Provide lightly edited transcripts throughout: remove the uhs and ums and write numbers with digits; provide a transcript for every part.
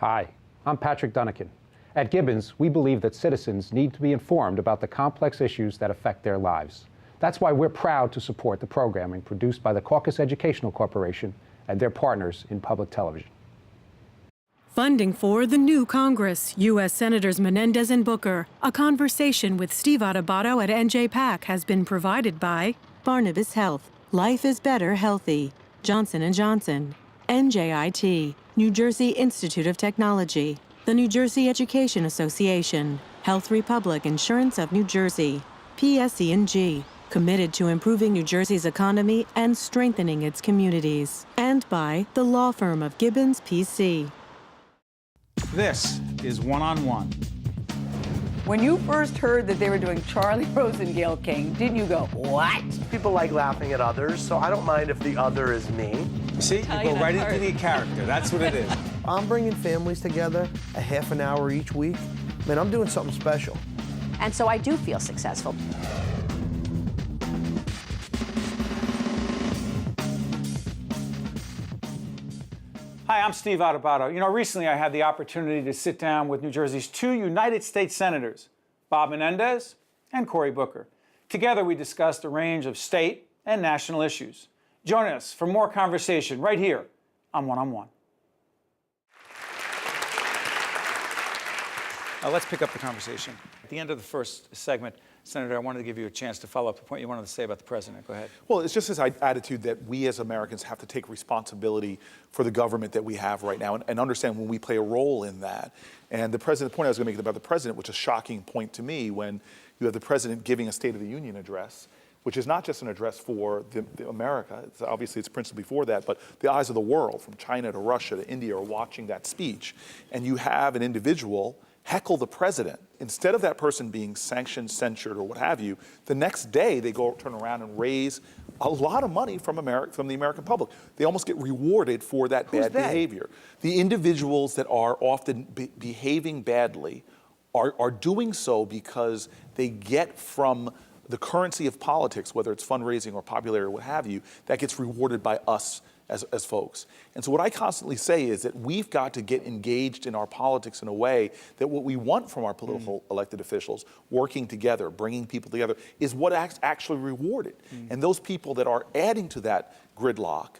Hi, I'm Patrick Dunnican. At Gibbons, we believe that citizens need to be informed about the complex issues that affect their lives. That's why we're proud to support the programming produced by the Caucus Educational Corporation and their partners in public television. Funding for the new Congress, U.S. Senators Menendez and Booker. A conversation with Steve Adubato at NJPAC has been provided by Barnabas Health. Life is better healthy. Johnson & Johnson. NJIT. New Jersey Institute of Technology. The New Jersey Education Association. Health Republic Insurance of New Jersey. PSE&G. Committed to improving New Jersey's economy and strengthening its communities. And by the law firm of Gibbons PC. This is One-on-One. When you first heard that they were doing Charlie Rose and Gayle King, didn't you go, what? People like laughing at others, so I don't mind if the other is me. See, you go right into the character. That's what it is. I'm bringing families together a half an hour each week. Man, I'm doing something special. And so I do feel successful. Hi, I'm Steve Adubato. You know, recently I had the opportunity to sit down with New Jersey's two United States Senators, Bob Menendez and Cory Booker. Together we discussed a range of state and national issues. Join us for more conversation right here on One-on-One. Let's pick up the conversation. At the end of the first segment, Senator, I wanted to give you a chance to follow up the point you wanted to say about the president. Go ahead. Well, it's just this attitude that we as Americans have to take responsibility for the government that we have right now and understand when we play a role in that. And the point I was going to make about the president, which is a shocking point to me, when you have the president giving a State of the Union address, which is not just an address for the America. Obviously, it's principally for that, but the eyes of the world, from China to Russia to India, are watching that speech. And you have an individual heckle the president. Instead of that person being sanctioned, censured, or what have you, the next day they turn around and raise a lot of money from the American public. They almost get rewarded for that bad behavior. The individuals that are often behaving badly are doing so because they get from the currency of politics, whether it's fundraising or popularity or what have you, that gets rewarded by us as folks. And so what I constantly say is that we've got to get engaged in our politics in a way that what we want from our political elected officials, working together, bringing people together, is what actually rewarded. And those people that are adding to that gridlock,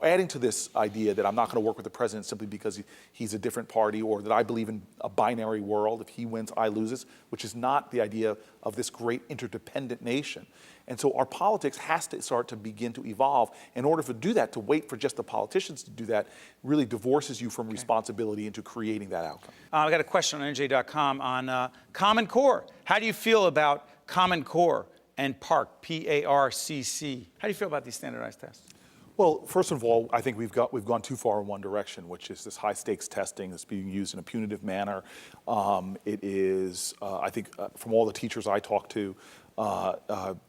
adding to this idea that I'm not going to work with the president simply because he's a different party, or that I believe in a binary world, if he wins, I loses, which is not the idea of this great interdependent nation. And so our politics has to start to begin to evolve. In order to do that, to wait for just the politicians to do that, really divorces you from responsibility into creating that outcome. I got a question on NJ.com on Common Core. How do you feel about Common Core and PARCC, P-A-R-C-C? How do you feel about these standardized tests? Well, first of all, I think we've gone too far in one direction, which is this high-stakes testing that's being used in a punitive manner. It is, I think, from all the teachers I talk to,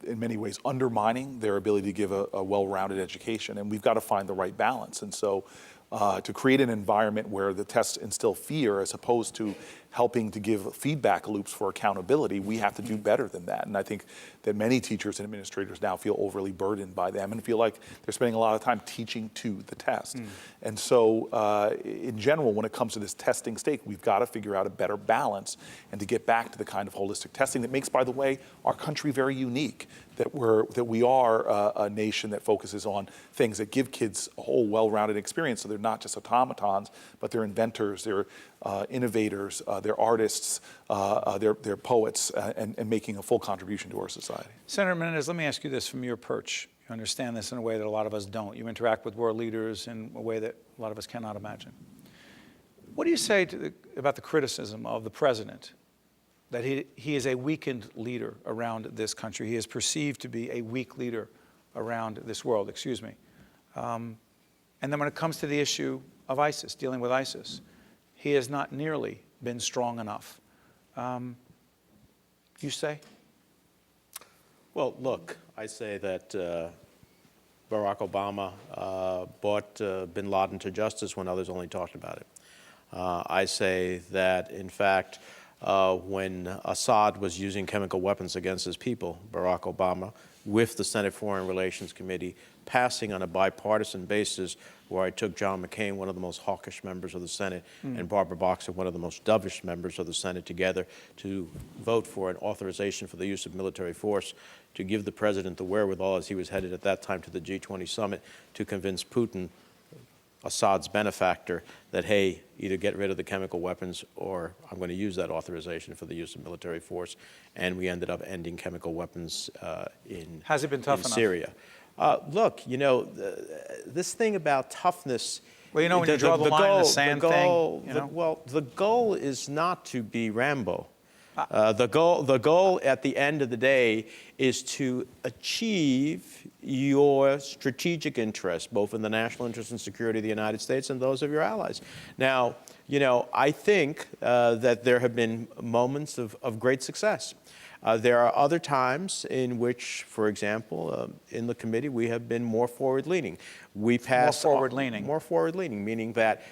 in many ways undermining their ability to give a well-rounded education, and we've got to find the right balance. And so to create an environment where the tests instill fear as opposed to helping to give feedback loops for accountability, we have to do better than that. And I think that many teachers and administrators now feel overly burdened by them and feel like they're spending a lot of time teaching to the test. And so in general, when it comes to this testing stake, we've got to figure out a better balance and to get back to the kind of holistic testing that makes, by the way, our country very unique, that we are a nation that focuses on things that give kids a whole well-rounded experience, so they're not just automatons, but they're inventors, they're innovators, they're artists, they're poets, and making a full contribution to our society. Senator Menendez, let me ask you this from your perch. You understand this in a way that a lot of us don't. You interact with world leaders in a way that a lot of us cannot imagine. What do you say about the criticism of the president, that he is a weakened leader around this country? He is perceived to be a weak leader around this world, excuse me. And then when it comes to the issue of ISIS, dealing with ISIS, he has not nearly been strong enough. You say? Well, look, I say that Barack Obama brought bin Laden to justice when others only talked about it. I say that, in fact, when Assad was using chemical weapons against his people, Barack Obama, with the Senate Foreign Relations Committee, passing on a bipartisan basis, where I took John McCain, one of the most hawkish members of the Senate, and Barbara Boxer, one of the most dovish members of the Senate, together to vote for an authorization for the use of military force to give the president the wherewithal, as he was headed at that time to the G20 summit, to convince Putin, Assad's benefactor, that, hey, either get rid of the chemical weapons or I'm going to use that authorization for the use of military force. And we ended up ending chemical weapons Has it been tough in enough? Syria. Look, you know, this thing about toughness. Well, you know, when you draw the line in the sand thing, you know? Well, the goal is not to be Rambo. The goal at the end of the day is to achieve your strategic interests, both in the national interest and security of the United States and those of your allies. Now, you know, I think that there have been moments of great success. There are other times in which, for example, in the committee, we have been more forward-leaning. We passed More forward-leaning? More forward-leaning, meaning that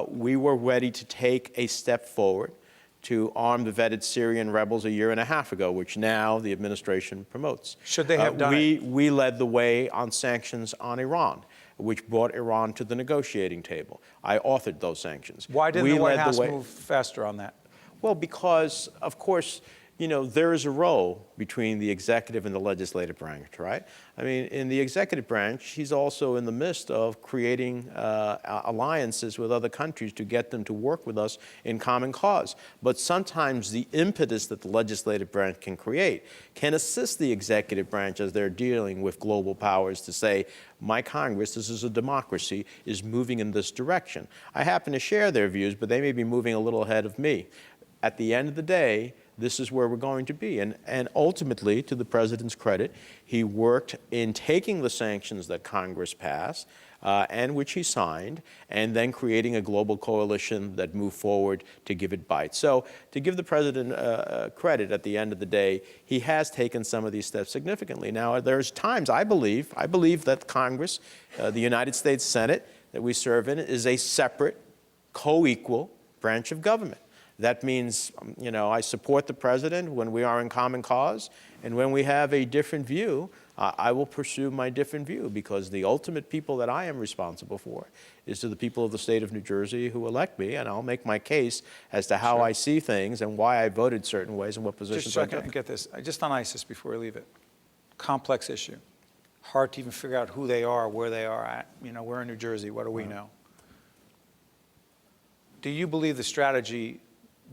we were ready to take a step forward to arm the vetted Syrian rebels a year and a half ago, which now the administration promotes. Should they have done it? We led the way on sanctions on Iran, which brought Iran to the negotiating table. I authored those sanctions. Why didn't the White House move faster on that? Well, because, of course, you know, there is a role between the executive and the legislative branch, right? I mean, in the executive branch, he's also in the midst of creating alliances with other countries to get them to work with us in common cause. But sometimes the impetus that the legislative branch can create can assist the executive branch as they're dealing with global powers to say, my Congress, this is a democracy, is moving in this direction. I happen to share their views, but they may be moving a little ahead of me. At the end of the day, this is where we're going to be. And ultimately, to the president's credit, he worked in taking the sanctions that Congress passed and which he signed, and then creating a global coalition that moved forward to give it bite. So to give the president credit, at the end of the day, he has taken some of these steps significantly. Now, there's times, I believe that Congress, the United States Senate that we serve in, is a separate, co-equal branch of government. That means, you know, I support the president when we are in common cause, and when we have a different view, I will pursue my different view, because the ultimate people that I am responsible for is to the people of the state of New Jersey who elect me, and I'll make my case as to how I see things and why I voted certain ways and what positions I took. Just so I can get this, just on ISIS before we leave it, complex issue. Hard to even figure out who they are, where they are at. You know, we're in New Jersey, what do we know? Do you believe the strategy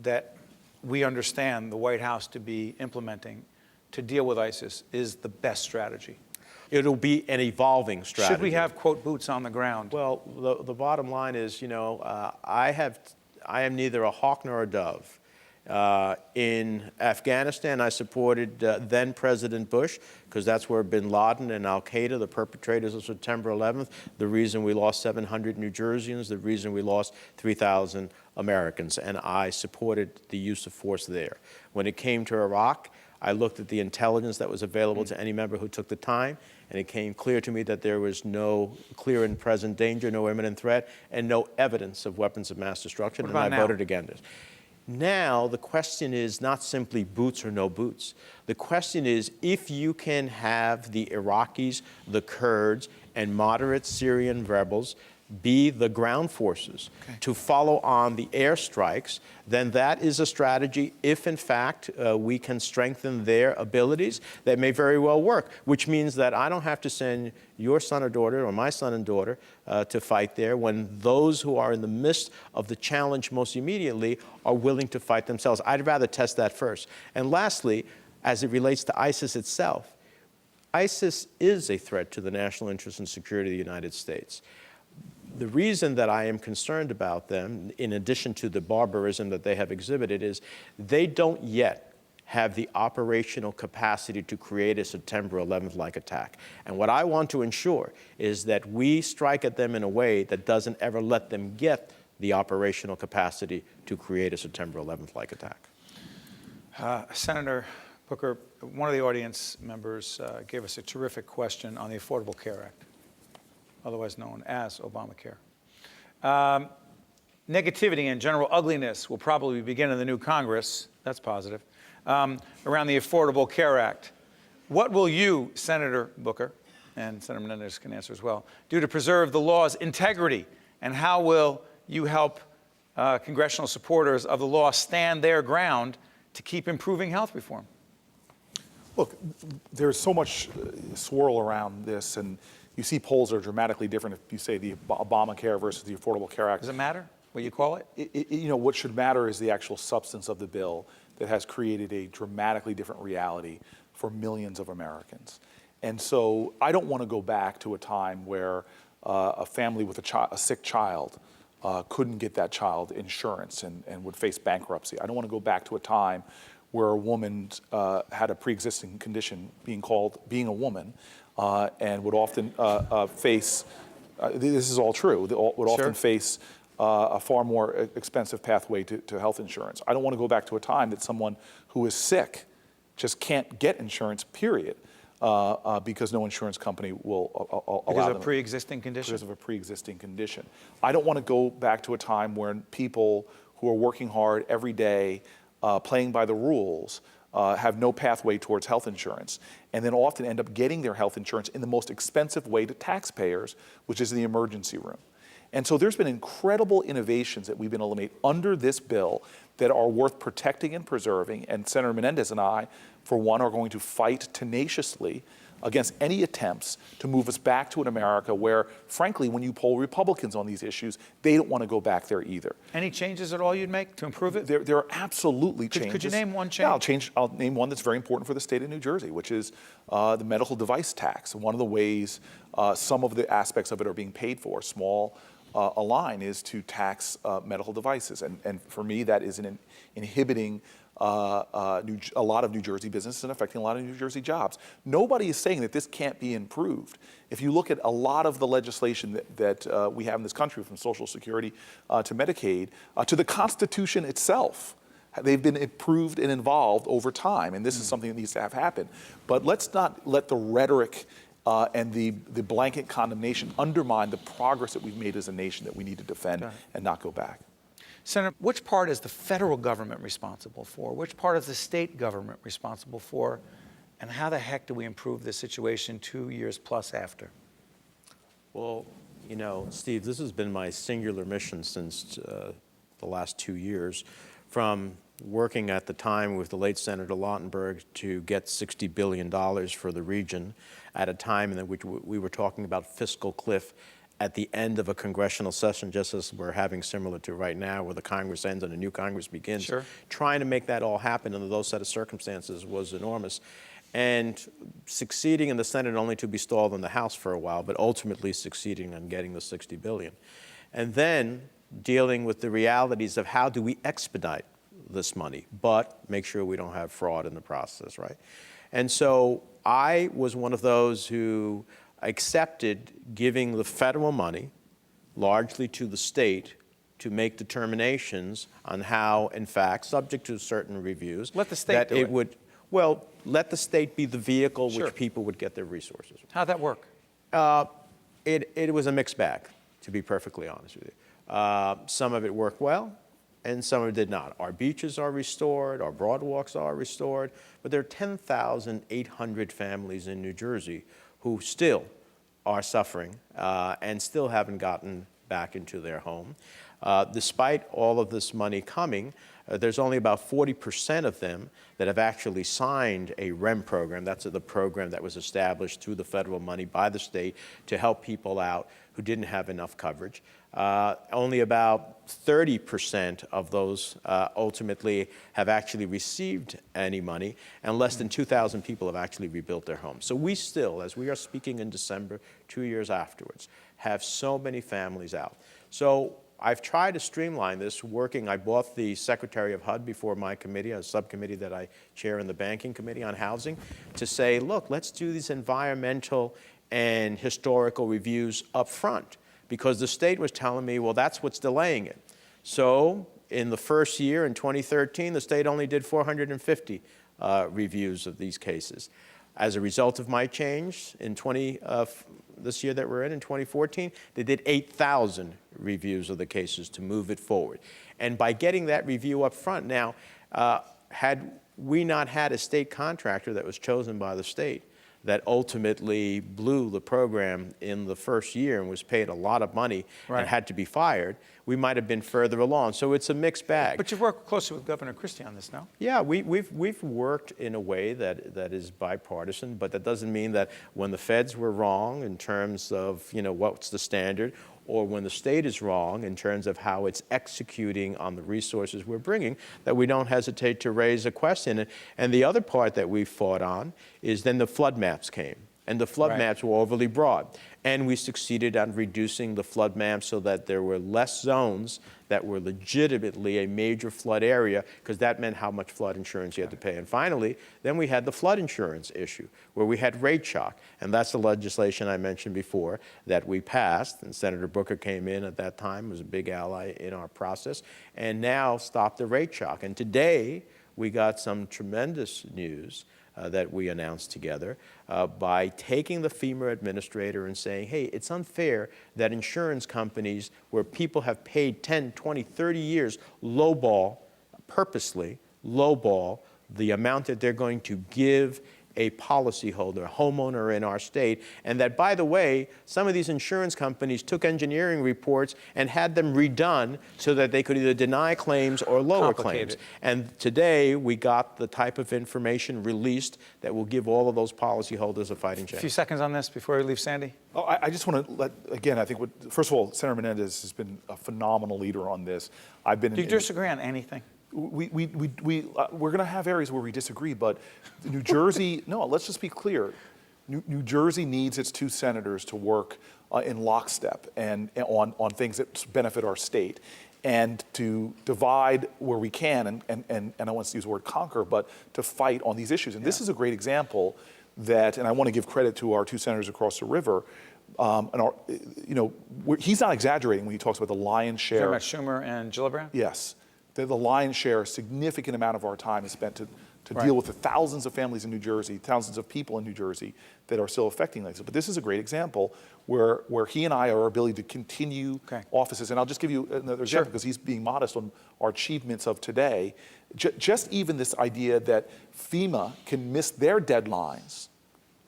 that we understand the White House to be implementing to deal with ISIS is the best strategy? It'll be an evolving strategy. Should we have, quote, boots on the ground? Well, the bottom line is, you know, I am neither a hawk nor a dove. In Afghanistan, I supported then President Bush, because that's where bin Laden and al-Qaeda, the perpetrators of September 11th, the reason we lost 700 New Jerseyans, the reason we lost 3,000 Americans, and I supported the use of force there. When it came to Iraq, I looked at the intelligence that was available to any member who took the time, and it came clear to me that there was no clear and present danger, no imminent threat, and no evidence of weapons of mass destruction, and I voted against it. Now, the question is not simply boots or no boots. The question is, if you can have the Iraqis, the Kurds, and moderate Syrian rebels be the ground forces to follow on the airstrikes, then that is a strategy, if in fact we can strengthen their abilities, that may very well work, which means that I don't have to send your son or daughter or my son and daughter to fight there when those who are in the midst of the challenge most immediately are willing to fight themselves. I'd rather test that first. And lastly, as it relates to ISIS itself, ISIS is a threat to the national interest and security of the United States. The reason that I am concerned about them, in addition to the barbarism that they have exhibited, is they don't yet have the operational capacity to create a September 11th-like attack. And what I want to ensure is that we strike at them in a way that doesn't ever let them get the operational capacity to create a September 11th-like attack. Senator Booker, one of the audience members gave us a terrific question on the Affordable Care Act, otherwise known as Obamacare. negativity and general ugliness will probably begin in the new Congress, that's positive, around the Affordable Care Act. What will you, Senator Booker, and Senator Menendez can answer as well, do to preserve the law's integrity? And how will you help congressional supporters of the law stand their ground to keep improving health reform? Look, there's so much swirl around this, and you see polls are dramatically different if you say the Obamacare versus the Affordable Care Act. Does it matter what you call it? You know, what should matter is the actual substance of the bill that has created a dramatically different reality for millions of Americans. And so I don't want to go back to a time where a family with a sick child couldn't get that child insurance and would face bankruptcy. I don't want to go back to a time where a woman had a pre-existing condition being a woman and would often face, this is all true, would often face a far more expensive pathway to health insurance. I don't want to go back to a time that someone who is sick just can't get insurance, period, because no insurance company will allow them. Because of a pre-existing condition? Because of a pre-existing condition. I don't want to go back to a time when people who are working hard every day, playing by the rules, have no pathway towards health insurance, and then often end up getting their health insurance in the most expensive way to taxpayers, which is the emergency room. And so there's been incredible innovations that we've been able to make under this bill that are worth protecting and preserving. And Senator Menendez and I, for one, are going to fight tenaciously against any attempts to move us back to an America where, frankly, when you poll Republicans on these issues, they don't want to go back there either. Any changes at all you'd make to improve it? There are absolutely changes. Could you name one change? Yeah, I'll name one that's very important for the state of New Jersey, which is the medical device tax. One of the ways some of the aspects of it are being paid for, a line, is to tax medical devices. And for me, that is inhibiting a lot of New Jersey businesses and affecting a lot of New Jersey jobs. Nobody is saying that this can't be improved. If you look at a lot of the legislation that we have in this country, from Social Security to Medicaid, to the Constitution itself, they've been improved and involved over time, and this is something that needs to have happen. But let's not let the rhetoric and the blanket condemnation undermine the progress that we've made as a nation that we need to defend and not go back. Senator, which part is the federal government responsible for? Which part is the state government responsible for? And how the heck do we improve this situation 2 years plus after? Well, you know, Steve, this has been my singular mission since the last 2 years, from working at the time with the late Senator Lautenberg to get $60 billion for the region at a time in which we were talking about fiscal cliff at the end of a congressional session, just as we're having similar to right now, where the Congress ends and a new Congress begins. Sure. Trying to make that all happen under those set of circumstances was enormous. And succeeding in the Senate only to be stalled in the House for a while, but ultimately succeeding on getting the $60 billion. And then dealing with the realities of how do we expedite this money, but make sure we don't have fraud in the process, right? And so I was one of those who accepted giving the federal money largely to the state to make determinations on how, in fact, subject to certain reviews, let the state do it. Well, let the state be the vehicle which people would get their resources. How'd that work? It was a mixed bag, to be perfectly honest with you. Some of it worked well, and some of it did not. Our beaches are restored, our boardwalks are restored, but there are 10,800 families in New Jersey who still are suffering and still haven't gotten back into their home. Despite all of this money coming, there's only about 40% of them that have actually signed a REM program. That's the program that was established through the federal money by the state to help people out who didn't have enough coverage. Only about 30% of those ultimately have actually received any money, and less than 2,000 people have actually rebuilt their homes. So we still, as we are speaking in December, 2 years afterwards, have so many families out. So I've tried to streamline this, I bought the Secretary of HUD before my committee, a subcommittee that I chair in the Banking Committee on Housing, to say, look, let's do these environmental and historical reviews up front, because the state was telling me, well, that's what's delaying it. So in the first year, in 2013, the state only did 450 reviews of these cases. As a result of my change in this year that we're in 2014, they did 8,000 reviews of the cases to move it forward. And by getting that review up front now, had we not had a state contractor that was chosen by the state that ultimately blew the program in the first year and was paid a lot of money and had to be fired, we might have been further along. So it's a mixed bag. But you've worked closely with Governor Christie on this, no? Yeah, we've worked in a way that is bipartisan, but that doesn't mean that when the feds were wrong in terms of, you know, what's the standard, or when the state is wrong in terms of how it's executing on the resources we're bringing, that we don't hesitate to raise a question. And the other part that we fought on is then the flood maps came. And the flood maps were overly broad. And we succeeded on reducing the flood maps so that there were less zones that were legitimately a major flood area, because that meant how much flood insurance you had to pay. And finally, then we had the flood insurance issue, where we had rate shock. And that's the legislation I mentioned before that we passed. And Senator Booker came in at that time, was a big ally in our process, and now stopped the rate shock. And today, we got some tremendous news that we announced together by taking the FEMA administrator and saying, hey, it's unfair that insurance companies where people have paid 10, 20, 30 years lowball, purposely lowball the amount that they're going to give a policyholder, a homeowner in our state, and that, by the way, some of these insurance companies took engineering reports and had them redone so that they could either deny claims or lower claims. And today, we got the type of information released that will give all of those policyholders a fighting chance. A few seconds on this before we leave Sandy. Oh, I just want to let, again, I think, first of all, Senator Menendez has been a phenomenal leader on this. Do you disagree on anything? We're going to have areas where we disagree, but New Jersey, no, let's just be clear. New Jersey needs its two senators to work in lockstep and on things that benefit our state, and to divide where we can, and I want to use the word conquer, but to fight on these issues. And this is a great example that, and I want to give credit to our two senators across the river. He's not exaggerating when he talks about the lion's share. You're talking about Schumer and Gillibrand? Yes. The lion's share, a significant amount of our time is spent to deal with the thousands of families in New Jersey, thousands of people in New Jersey that are still affecting this. But this is a great example where he and I are our ability to continue offices. And I'll just give you another example, because he's being modest on our achievements of today. Just even this idea that FEMA can miss their deadlines,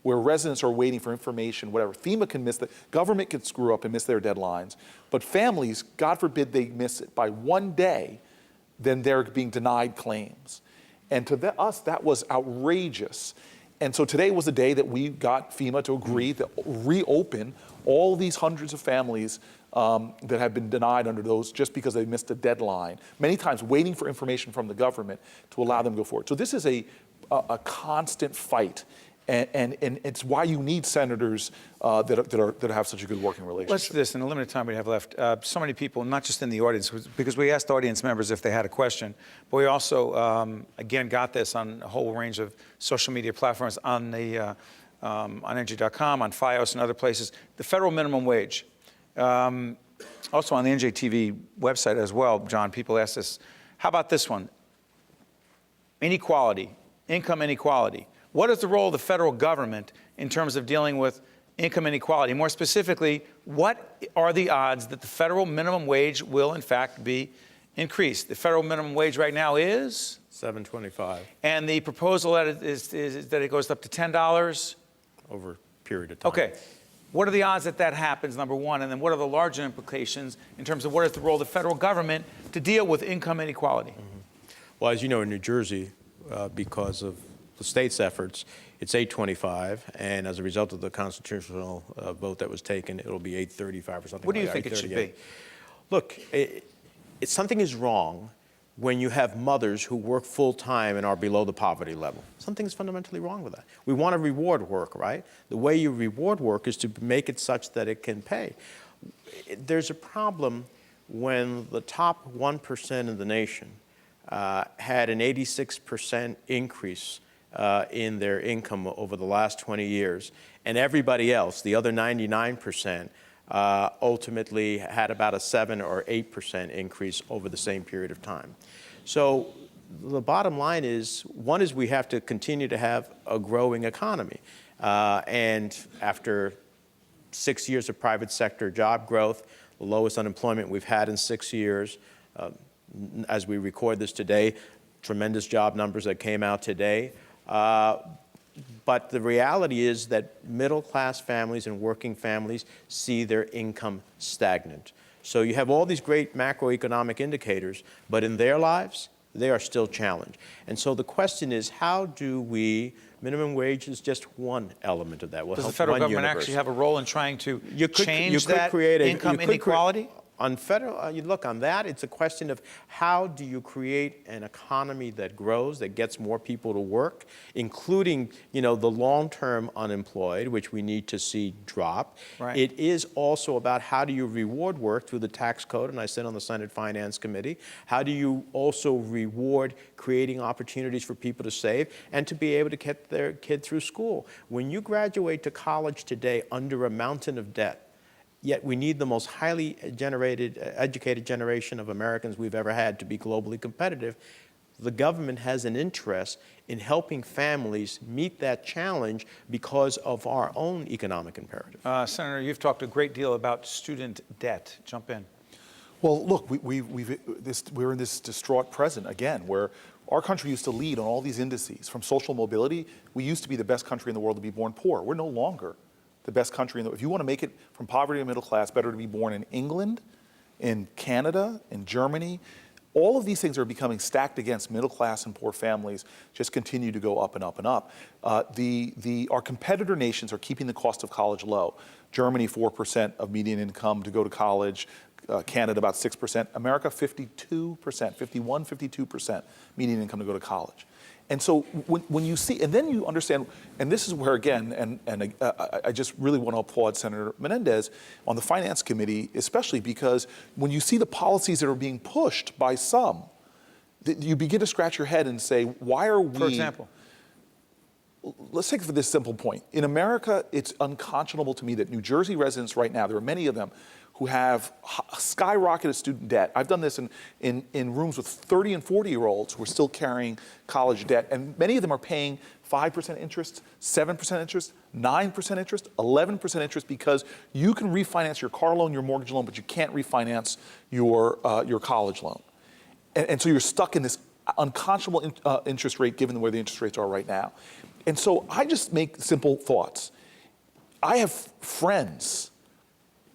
where residents are waiting for information, whatever. FEMA can miss the government can screw up and miss their deadlines, but families, God forbid they miss it by one day, then they're being denied claims. And to us, that was outrageous. And so today was the day that we got FEMA to agree to reopen all these hundreds of families that have been denied under those just because they missed a deadline, many times waiting for information from the government to allow them to go forward. So this is a constant fight. And it's why you need senators that have such a good working relationship. Let's do this in the limited time we have left. So many people, not just in the audience, because we asked audience members if they had a question, but we also, again, got this on a whole range of social media platforms on the on NJ.com, on Fios, and other places. The federal minimum wage. Also on the NJTV website as well, John, people ask us, how about this one? Inequality, income inequality. What is the role of the federal government in terms of dealing with income inequality? More specifically, what are the odds that the federal minimum wage will, in fact, be increased? The federal minimum wage right now is? $7.25. And the proposal that is that it goes up to $10? Over a period of time. Okay. What are the odds that that happens, number one? And then what are the larger implications in terms of what is the role of the federal government to deal with income inequality? Well, as you know, in New Jersey, because of the state's efforts, it's $8.25, and as a result of the constitutional vote that was taken, it'll be $8.35 or something. What do you think it should be? Look, something is wrong when you have mothers who work full-time and are below the poverty level. Something's fundamentally wrong with that. We want to reward work, right? The way you reward work is to make it such that it can pay. There's a problem when the top 1% in the nation had an 86% increase in their income over the last 20 years, and everybody else, the other 99%, ultimately had about a 7 or 8% increase over the same period of time. So the bottom line is, one is we have to continue to have a growing economy. And after 6 years of private sector job growth, the lowest unemployment we've had in 6 years, as we record this today, tremendous job numbers that came out today. But the reality is that middle-class families and working families see their income stagnant. So you have all these great macroeconomic indicators, but in their lives, they are still challenged. And so the question is, how do we, minimum wage is just one element of that. Does the federal government actually have a role in trying to change that income inequality? On federal, you look on that, it's a question of how do you create an economy that grows, that gets more people to work, including, the long-term unemployed, which we need to see drop. Right. It is also about how do you reward work through the tax code, and I sit on the Senate Finance Committee. How do you also reward creating opportunities for people to save and to be able to get their kid through school? When you graduate to college today under a mountain of debt, yet we need the most highly educated generation of Americans we've ever had to be globally competitive. The government has an interest in helping families meet that challenge because of our own economic imperative. Senator, you've talked a great deal about student debt. Jump in. Well, look, we're in this distraught present again, where our country used to lead on all these indices. From social mobility, we used to be the best country in the world to be born poor. We're no longer the best country in the world. If you want to make it from poverty to middle class, better to be born in England, in Canada, in Germany. All of these things are becoming stacked against middle class and poor families, just continue to go up and up and up. Our competitor nations are keeping the cost of college low. Germany, 4% of median income to go to college. Canada, about 6%. America, 52%, 52% median income to go to college. And so when you see, and then you understand, and this is where, again, I just really want to applaud Senator Menendez on the Finance Committee, especially because when you see the policies that are being pushed by some, you begin to scratch your head and say, why are we... For example? Let's take this simple point. In America, it's unconscionable to me that New Jersey residents right now, there are many of them, who have skyrocketed student debt. I've done this in rooms with 30 and 40-year-olds who are still carrying college debt, and many of them are paying 5% interest, 7% interest, 9% interest, 11% interest, because you can refinance your car loan, your mortgage loan, but you can't refinance your college loan. And so you're stuck in this unconscionable interest rate given where the interest rates are right now. And so I just make simple thoughts. I have friends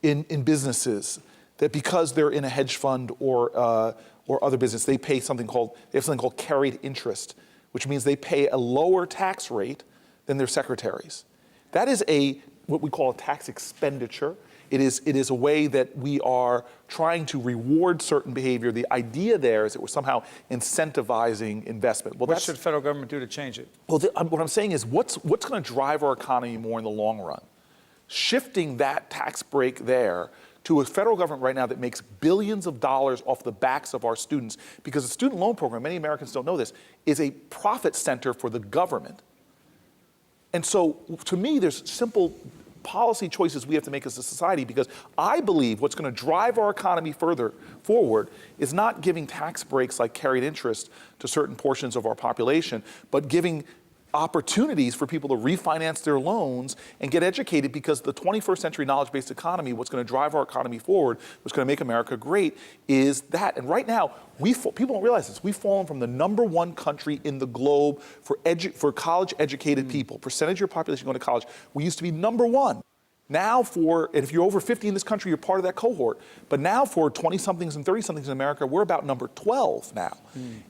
in businesses that because they're in a hedge fund or other business, they have something called carried interest, which means they pay a lower tax rate than their secretaries. That is what we call a tax expenditure. It is a way that we are trying to reward certain behavior. The idea there is that we're somehow incentivizing investment. Well, what should the federal government do to change it? Well, what I'm saying is what's going to drive our economy more in the long run? Shifting that tax break there to a federal government right now that makes billions of dollars off the backs of our students, because the student loan program, many Americans don't know this, is a profit center for the government. And so, to me, there's simple policy choices we have to make as a society, because I believe what's going to drive our economy further forward is not giving tax breaks like carried interest to certain portions of our population, but giving opportunities for people to refinance their loans and get educated, because the 21st century knowledge-based economy, what's going to drive our economy forward, what's going to make America great, is that. And right now, people don't realize this, we've fallen from the #1 country in the globe for college-educated people. Percentage of your population going to college, we used to be #1. Now and if you're over 50 in this country, you're part of that cohort. But now for 20-somethings and 30-somethings in America, we're about number 12 now.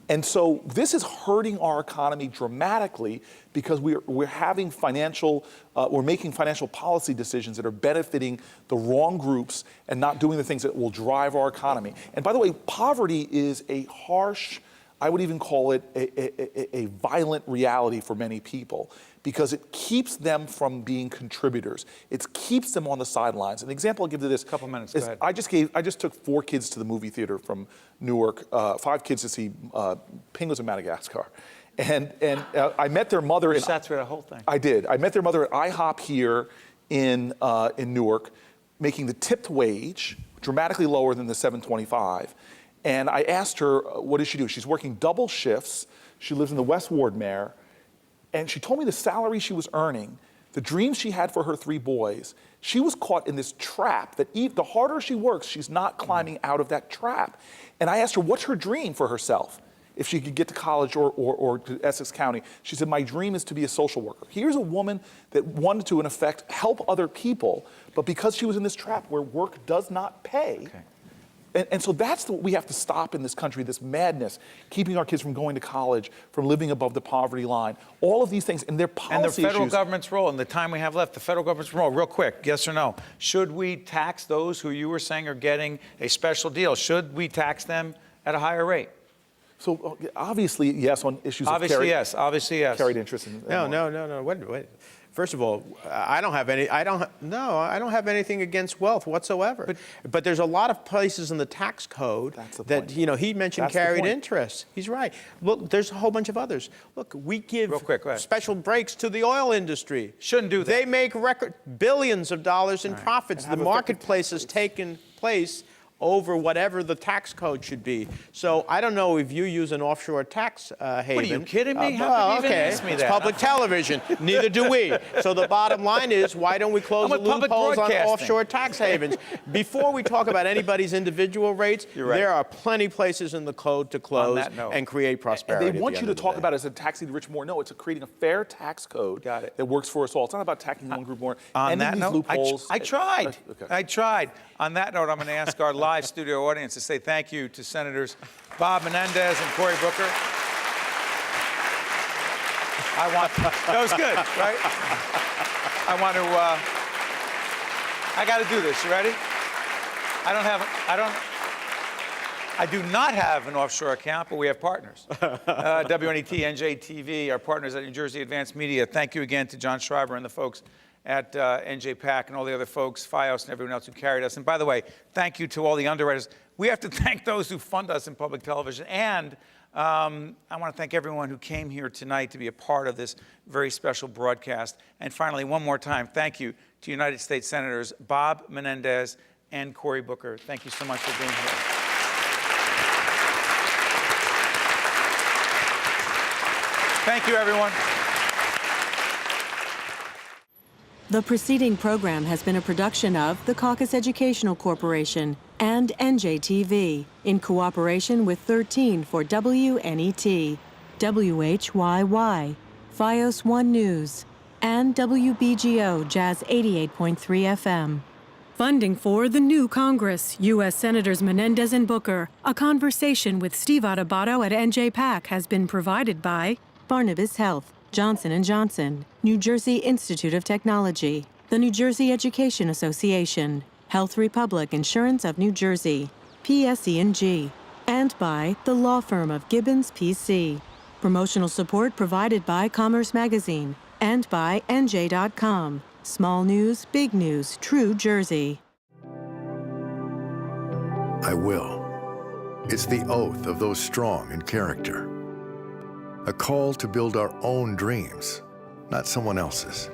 And so this is hurting our economy dramatically, because we're having we're making financial policy decisions that are benefiting the wrong groups and not doing the things that will drive our economy. And by the way, poverty is a harsh, I would even call it a violent reality for many people, because it keeps them from being contributors. It keeps them on the sidelines. An example I'll give to this. Couple minutes, go ahead. I just took 4 kids to the movie theater from Newark, 5 kids to see Penguins of Madagascar. And I met their mother. You sat through the whole thing. I did. I met their mother at IHOP here in Newark, making the tipped wage dramatically lower than the $7.25. And I asked her, what does she do? She's working double shifts. She lives in the West Wardmere. And she told me the salary she was earning, the dreams she had for her 3 boys. She was caught in this trap that the harder she works, she's not climbing out of that trap. And I asked her, what's her dream for herself? If she could get to college or to Essex County. She said, my dream is to be a social worker. Here's a woman that wanted to, in effect, help other people, but because she was in this trap where work does not pay, and so that's what we have to stop in this country, this madness, keeping our kids from going to college, from living above the poverty line, all of these things, and their policy And the federal issues. government's role, in the time we have left, the federal government's role, real quick, yes or no? Should we tax those who you were saying are getting a special deal? Should we tax them at a higher rate? So obviously, yes, on issues Obviously, of carried, yes. Obviously, yes. carried interest. No. Wait. First of all, I don't have anything against wealth whatsoever. But there's a lot of places in the tax code that, he mentioned carried interest. He's right. Look, there's a whole bunch of others. Look, we give Real quick, go ahead. special breaks to the oil industry. Shouldn't do that. They make record billions of dollars in profits. The marketplace has taken place over whatever the tax code should be. So I don't know if you use an offshore tax haven. What, are you kidding me? How could you even ask me it's that? public television. Neither do we. So the bottom line is, why don't we close the loopholes on offshore tax havens? Before we talk about anybody's individual rates, there are plenty places in the code to close and create prosperity. And they want you to talk about it as a taxing the rich more. No, it's creating a fair tax code that works for us all. It's not about taxing one group more. On that note, loopholes. I tried. I tried. On that note, I'm going to ask our live studio audience to say thank you to Senators Bob Menendez and Cory Booker. That was good, right? I got to do this. You ready? I do not have an offshore account, but we have partners. WNET, NJTV, our partners at New Jersey Advanced Media. Thank you again to John Schreiber and the folks at NJPAC and all the other folks, FiOS and everyone else who carried us. And by the way, thank you to all the underwriters. We have to thank those who fund us in public television. And I want to thank everyone who came here tonight to be a part of this very special broadcast. And finally, one more time, thank you to United States Senators Bob Menendez and Cory Booker. Thank you so much for being here. Thank you, everyone. The preceding program has been a production of the Caucus Educational Corporation and NJTV in cooperation with 13 for WNET, WHYY, FiOS 1 News, and WBGO Jazz 88.3 FM. Funding for the new Congress, U.S. Senators Menendez and Booker, a conversation with Steve Adubato at NJPAC has been provided by Barnabas Health, Johnson & Johnson, New Jersey Institute of Technology, the New Jersey Education Association, Health Republic Insurance of New Jersey, PSE&G, and by the law firm of Gibbons PC. Promotional support provided by Commerce Magazine and by NJ.com. Small news, big news, true Jersey. I will. It's the oath of those strong in character. A call to build our own dreams, not someone else's.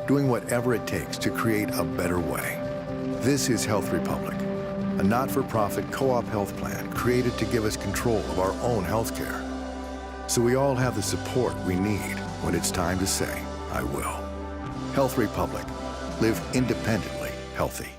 Doing whatever it takes to create a better way. This is Health Republic, a not-for-profit co-op health plan created to give us control of our own health care. So we all have the support we need when it's time to say, I will. Health Republic. Live independently healthy.